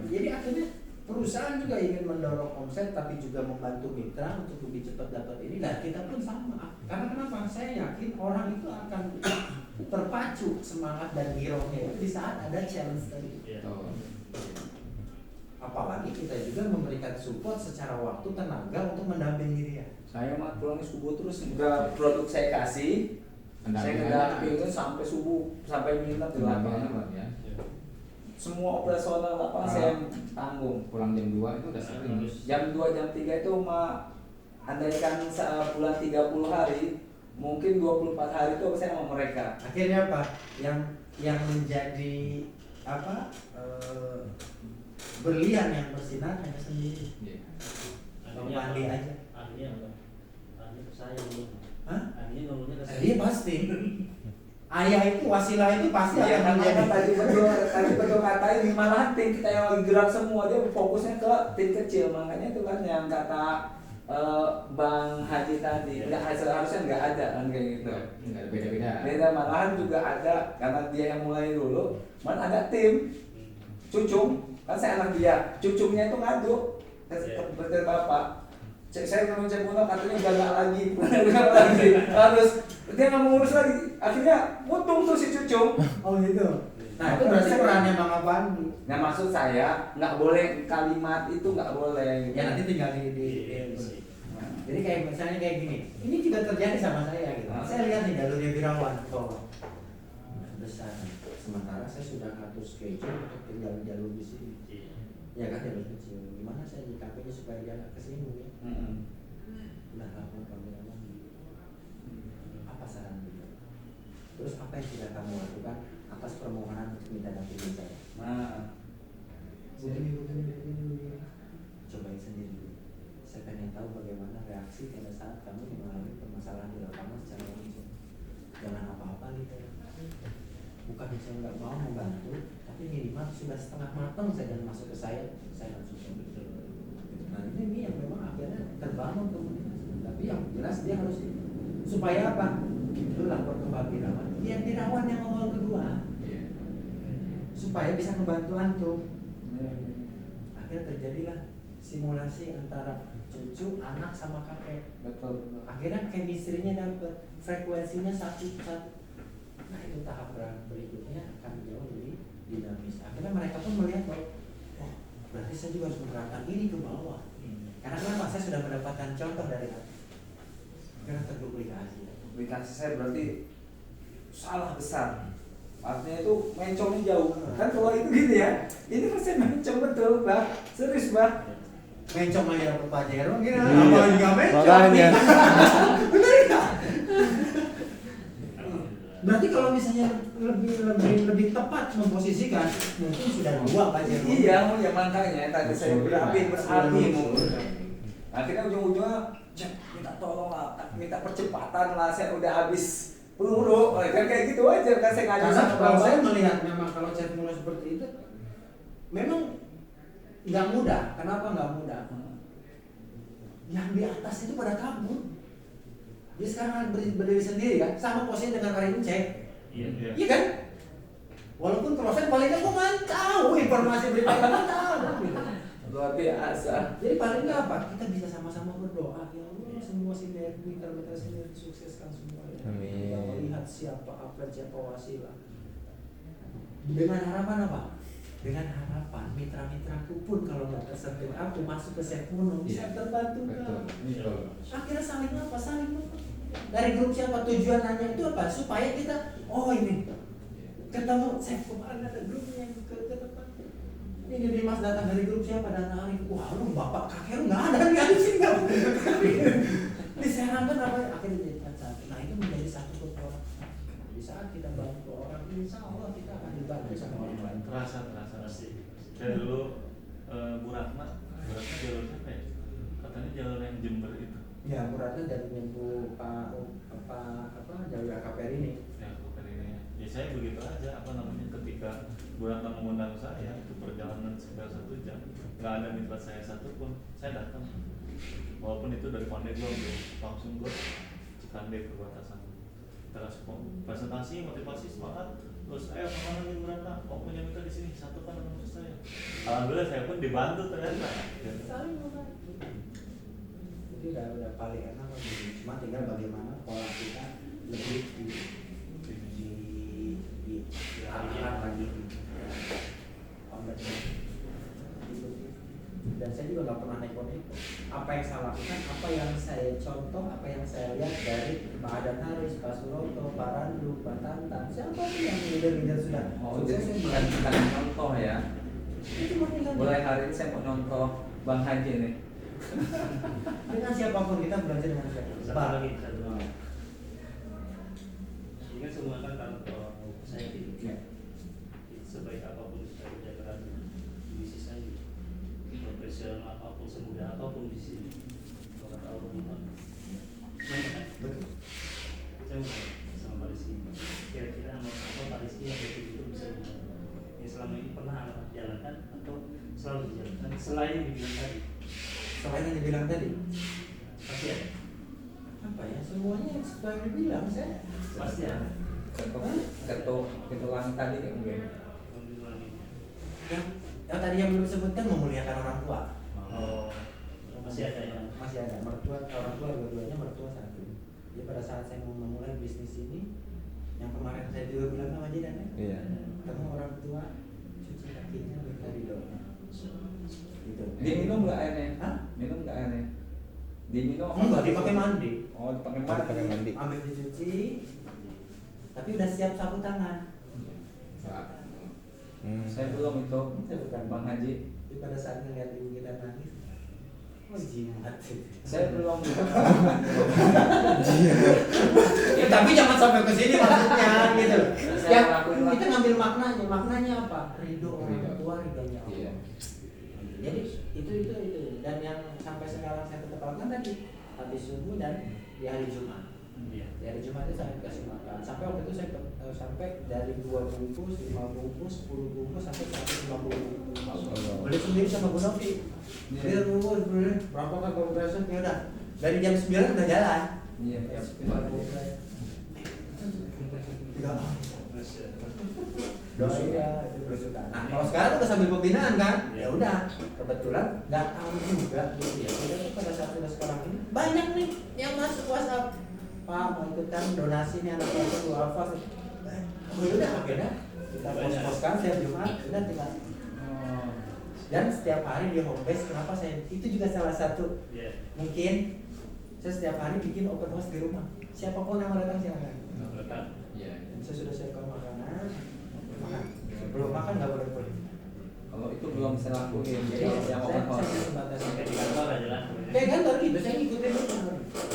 Jadi akhirnya perusahaan juga ingin mendorong omset tapi juga membantu mitra untuk lebih cepat dapat ini, dan kita pun sama. Karena kenapa? Saya yakin orang itu akan terpacu semangat dan girohnya di saat ada challenge tadi. Apalagi kita juga memberikan support secara waktu tenaga untuk mendampingi dia. Saya mah pulangnya subuh terus, udah produk saya kasih, saya ngedampingin sampai subuh, sampai minat di lapangan. Semua operasional lapangan saya tanggung. Pulang jam 2 itu udah sering. Jam 2, jam 3 itu mah andaikan bulan 30 hari, mungkin 24 hari itu saya sama mereka. Akhirnya apa? Yang menjadi berlian yang bersinar hanya sendiri. Mandi aja. Akhirnya apa? Akhirnya ke saya dulu. Hah? Akhirnya ngomongnya ke saya. Iya pasti. Ayah itu wasilah itu pasti Ya akan karena menjadi. tadi betul katain malahan tim kita yang lagi gerak semua, dia fokusnya ke tim kecil, makanya itu kan yang kata Bang Haji tadi, nggak harusnya nggak ada kan kayak gitu. Nggak ada beda-beda. Beda malahan juga ada karena dia yang mulai dulu, mana ada tim cucung kan saya anak dia, cucungnya itu ngadu ke bapak. Saya belum cek pulang katanya gagal lagi, harus dia nggak mau ngurus lagi, akhirnya mutung tuh si cucung. Oh gitu. Nah itu berarti perannya Bang Apandi. Nah maksud saya nggak boleh kalimat itu nggak boleh. Ya nanti tinggal jadi kayak misalnya kayak gini, ini juga terjadi sama saya gitu. Saya lihat nih jalurnya Birawan bawah besar, sementara saya sudah ngatur schedule untuk tinggal di jalur di sini. Ya kan jalur kecil, gimana saya nyikapinya supaya dia nggak kesinggung ya? Udah lapor kamu apa saran beliau? Terus apa yang sudah kamu lakukan atas permohonan untuk minta dampingan saya? Nah, begini. Cobain sendiri. Saya pengen tahu bagaimana reaksi pada saat kamu mengalami permasalahan di lapangan secara langsung. Jangan apa-apa gitu. Bukan saya nggak mau membantu, tapi minimal sudah setengah matang saya dan masuk ke saya langsung betul. Nah ini yang memang akhirnya terbangun komunikasi. Tapi yang jelas dia harus supaya apa? Itu lapor ke Pak Birawan. Dia Birawan yang ngomong kedua. Supaya bisa membantu antum. Akhirnya terjadilah simulasi antara cucu, anak sama kakek. Betul. Akhirnya chemistry-nya dapat, frekuensinya satu. Nah itu tahap berikutnya akan jauh lebih dinamis. Akhirnya mereka pun melihat bahwa, oh berarti saya juga harus menerapkan ini ke bawah. Karena kenapa? Saya sudah mendapatkan contoh dari atas. Akhirnya terduplikasi. Duplikasi saya berarti salah besar. Artinya itu mencongnya jauh. Kan kalau itu gitu ya, ini pasti mencong betul, Bah. Serius, Bah. Mencong lagi dapet Pajero gitu. Iya. Apalagi nggak mencong. Makanya. Bener nggak? Berarti kalau misalnya lebih tepat memposisikan, mungkin sudah dua Pajero. Iya, ya makanya tadi saya berarti mungkin. Nanti kan ujung-ujungnya minta tolong lah, minta percepatan lah, saya udah habis peluru, kan kayak gitu aja kan saya ngajak Karena sama kalau bapak. saya melihat memang kalau chat mulai seperti itu, memang nggak mudah. Kenapa nggak mudah? Yang di atas itu pada kabur. Dia sekarang berdiri sendiri kan, sama posisinya dengan Karim cek. Iya kan? Walaupun proses paling nggak gue tahu informasi berita yang tahu gitu. Luar biasa. Jadi paling nggak apa? Kita bisa sama-sama berdoa ya Allah semua sinergi mitra sinergi sukseskan semua. Amin. Kita melihat siapa wasilah. Dengan harapan apa? Dengan harapan mitra-mitraku pun kalau nggak tersentuh aku masuk ke Sekuno bisa terbantu kan? Akhirnya saling apa? Saling apa? Dari grup siapa tujuan nanya itu apa? Supaya kita ini ketemu saya kemarin ada grupnya yang ke depan. Ini Dimas datang dari grup siapa dan Arif. Wah lu bapak kakek lu nggak ada nih Arif sini nggak. Diserangkan apa? Akhirnya jadi satu. Nah itu menjadi satu kekuatan. Di saat kita bantu orang, insya Allah kita akan dibantu sama orang lain. Terasa sih. Saya dulu Bu Ratna jalur apa ya? Katanya jalur yang Jember itu. Ya, berarti dari minggu jalur AKPR ini. Ya, bukan ini. Ya saya begitu aja. Ketika Bu Ratna mengundang saya itu perjalanan sekitar 1 jam, nggak ada mitra saya satupun, saya datang. Walaupun itu dari Pandeglang, langsung gue Cikande perbatasan. Terus presentasi, motivasi, semangat. Terus ayo kemana nih Bu Ratna? Oh punya mitra di sini, satukan dengan maksud saya. Alhamdulillah saya pun dibantu ternyata. Saling membantu. Jadi udah paling enak begini. Cuma tinggal bagaimana pola kita lebih diarahkan lagi. Dan saya juga nggak pernah neko-neko. Apa yang saya lakukan, apa yang saya contoh, apa yang saya lihat dari Pak Adan Haris, Pak Suroto, Pak Randu, Pak Tantan, siapa sih yang leader sudah Jadi bukan contoh ya. Mulai hari ini saya mau contoh Bang Haji nih. Dengan siapapun kita belajar dengan siapa. Satu lagi. Ini kan semua kan kalau saya gitu. Sebaik apapun kita kerja keras bisnis saya, profesional apapun, semudah apapun di sini, orang tahu rumah. Betul. Saya sama Pak Rizky. Kira-kira apa Pak Rizky yang betul bisa yang selama ini pernah jalankan atau selalu dijalankan selain yang dibilang tadi. Selain yang dibilang tadi, Pasti ada. apa ya semuanya yang sesuai yang dibilang saya. Pasti ada. Ketua tadi kayak mungkin. Yang tadi yang belum disebutkan memuliakan orang tua. Masih ada ya. Masih ada mertua, orang tua dua-duanya mertua satu. Jadi pada saat saya mau memulai bisnis ini, yang kemarin saya juga bilang sama Jidan ya, Iya. ketemu orang tua, cuci kakinya minta didoa. Gitu. Diminum nggak airnya? Hah? Minum nggak airnya? Diminum? Enggak, dipakai mandi. Oh, dipakai Pakai mandi. Ambil dicuci, tapi udah siap sapu tangan. Saya belum itu. Saya bukan Bang Haji. Jadi pada saat ngeliat ibu kita nangis, jimat. Saya belum. Ya, tapi jangan sampai ke sini maksudnya gitu. Saya Ya, ngelakuin lah. kita ngambil maknanya. Maknanya apa? Ridho orang Ridho. tua, ridhonya Allah. Iya. itu. Dan yang sampai sekarang saya tetap lakukan tadi habis subuh dan di hari Jumat. Di hari Jumat itu saya kasih makan. Sampai waktu itu saya sampai dari 2 bungkus, 5 bungkus, 10 bungkus sampai 150 bungkus. Beli sendiri sama Bu Novi. Dia bungkus berapa kan kalau besok ya udah. Dari jam 9 udah jalan. Iya. Doa ya, itu berusukan. Nah, kalau sekarang udah sambil pembinaan kan, ya udah. Kebetulan nggak tahu juga gitu ya. Jadi pada saat sudah sekarang ini banyak nih yang masuk WhatsApp. Pak mau ikutan donasi nih anak saya tuh Alfa. Oh udah akhirnya kita pos-poskan setiap Jumat, udah tinggal. Dan setiap hari di home base, kenapa saya itu juga salah satu mungkin saya setiap hari bikin open house di rumah. Siapapun yang mau datang silakan. Saya sudah siapkan makanan, makan. Belum makan nggak boleh pulang. Kalau itu belum saya lakuin, Jadi yang open house. saya sebatas Kayak di kantor aja lah. kayak kantor gitu, saya ngikutin itu.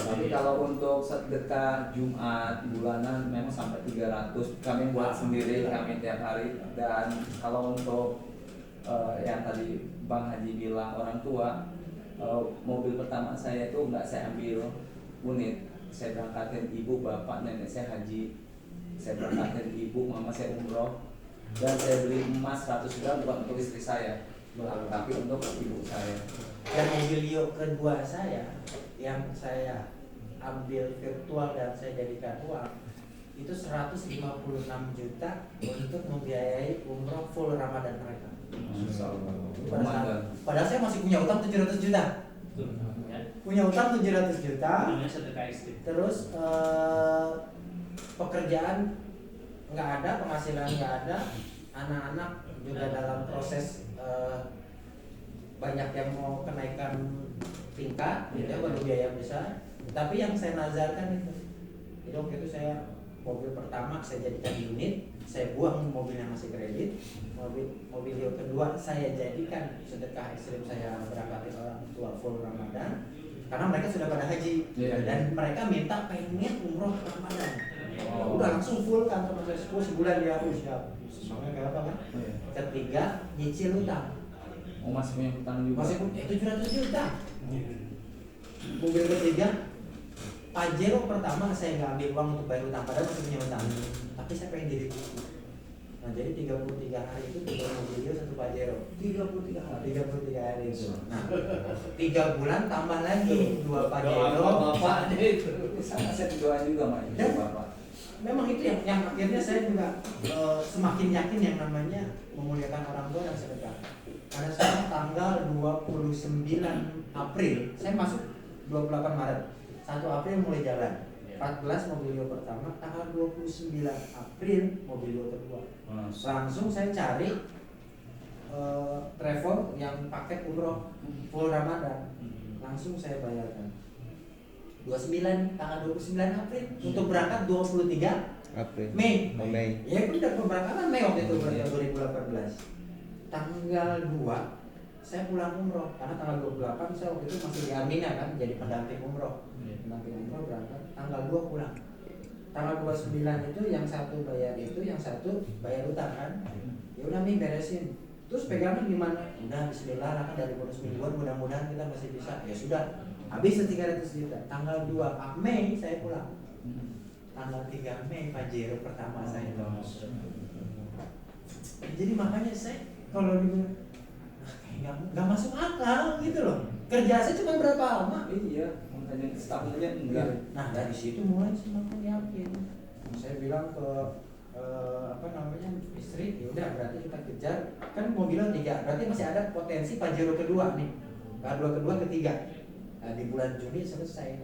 Tapi kalau untuk sedekah Jumat bulanan memang sampai 300 kami buat sendiri kami tiap hari. Dan kalau untuk yang tadi Bang Haji bilang orang tua, mobil pertama saya itu nggak saya ambil unit, saya berangkatin ibu, bapak, nenek saya haji, saya berangkatin ibu, mama saya umroh, dan saya beli emas 100 gram bukan untuk istri saya, tapi untuk ibu saya. Dan mobilio kedua saya yang saya ambil virtual dan saya jadikan uang itu 156 juta untuk membiayai umroh full Ramadan mereka. Padahal saya masih punya utang 700 juta. Punya utang 700 juta. Terus pekerjaan nggak ada, penghasilan nggak ada, anak-anak juga dalam proses banyak yang mau kenaikan tingkat, gitu ya, baru biaya besar. Tapi yang saya nazarkan itu, jadi waktu itu saya mobil pertama saya jadikan unit, saya buang mobil yang masih kredit, mobil yang kedua saya jadikan sedekah ekstrim, saya berangkatin orang tua full Ramadan, karena mereka sudah pada haji dan mereka minta pengen umroh Ramadan. Udah langsung full kan sama saya sebulan dia harus siap. Soalnya kayak apa kan? Ketiga nyicil utang. Masih punya utang juga. Masih punya 700 juta. Mobil ketiga Pajero pertama saya nggak ambil uang untuk bayar utang, padahal masih punya utang. Tapi saya pengen jadi buku. Nah jadi 33 hari itu 3 mobil 1 Pajero. 33 hari itu. Nah 3 bulan tambah lagi 2 Pajero. Bapak itu sama saya doa juga Mak. Dan memang itu yang akhirnya saya juga semakin yakin yang namanya memuliakan orang tua dan sedekah. Karena sekarang tanggal 29 April, saya masuk 28 Maret. 1 April mulai jalan. 14 mobilio pertama, tanggal 29 April mobilio kedua. Langsung saya cari travel yang paket umroh full Ramadan. Langsung saya bayarkan. 29 tanggal 29 April untuk berangkat 23 April. Mei. Mei. Ya itu udah pemberangkatan Mei waktu itu 2018. Tanggal 2 saya pulang umroh karena tanggal 28 saya waktu itu masih di Armina kan jadi pendamping umroh. Pendamping umroh berangkat tanggal 2 pulang. Tanggal 29 itu yang satu bayar itu, yang satu bayar utang kan. Ya udah nih beresin. Terus pegangnya gimana? Udah bismillah lah kan dari bonus mingguan mudah-mudahan kita masih bisa. Ya sudah. Habis 300 juta. Tanggal 2 Mei saya pulang. Tanggal 3 Mei Pajero pertama saya. Jadi makanya saya kalau dibilang nggak masuk akal gitu loh. Kerja saya cuma berapa lama? Iya, makanya setahun aja enggak. Nah dari situ mulai semakin yakin. Saya bilang ke istri, ya udah berarti kita kejar. Kan mobilnya 3, berarti masih ada potensi Pajero kedua nih. Pajero kedua ketiga. Nah, di bulan Juni selesai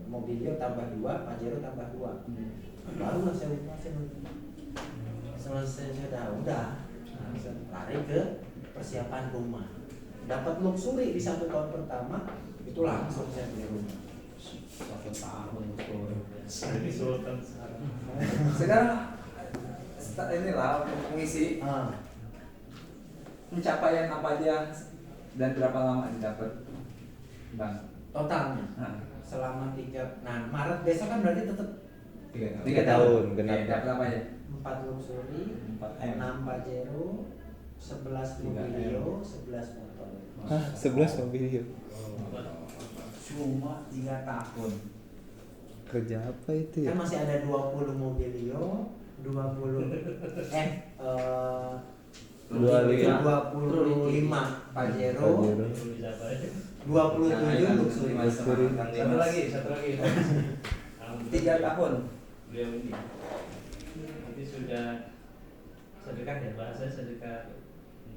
mobilnya tambah 2, Pajero tambah 2. Barulah saya lupasin. Selesai sudah lari ke persiapan rumah. Dapat luxury di 1 tahun pertama itu langsung saya beli rumah. 1 tahun Saya di Sultan sekarang. Sekarang inilah untuk mengisi pencapaian apa aja dan berapa lama didapat Bang? Totalnya selama 3. Nah Maret besok kan berarti tetap 3 tahun genap. Dapat apa ya? 4 luxury, 6 Pajero, 11 mobilio, 11 motor. Hah, 11 mobil. Cuma 3 tahun. Kerja apa itu ya? Kan masih ada 20 mobilio, 25 Pajero, 27 Luxury. Satu lagi. 3 tahun. Beliau ini nanti sudah sedekah ya, bahasa sedekah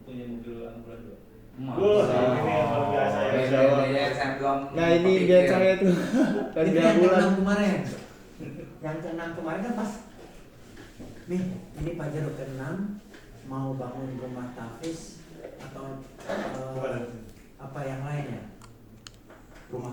punya mobil ambulan 2. Wah, ini yang luar biasa ya. Nah ini dia saya tuh tadi Itu yang bulan. ke-6 kemarin. Yang ke-6 kemarin kan pas nih, ini Pajero ke-6 mau bangun rumah tahfiz atau apa yang lainnya.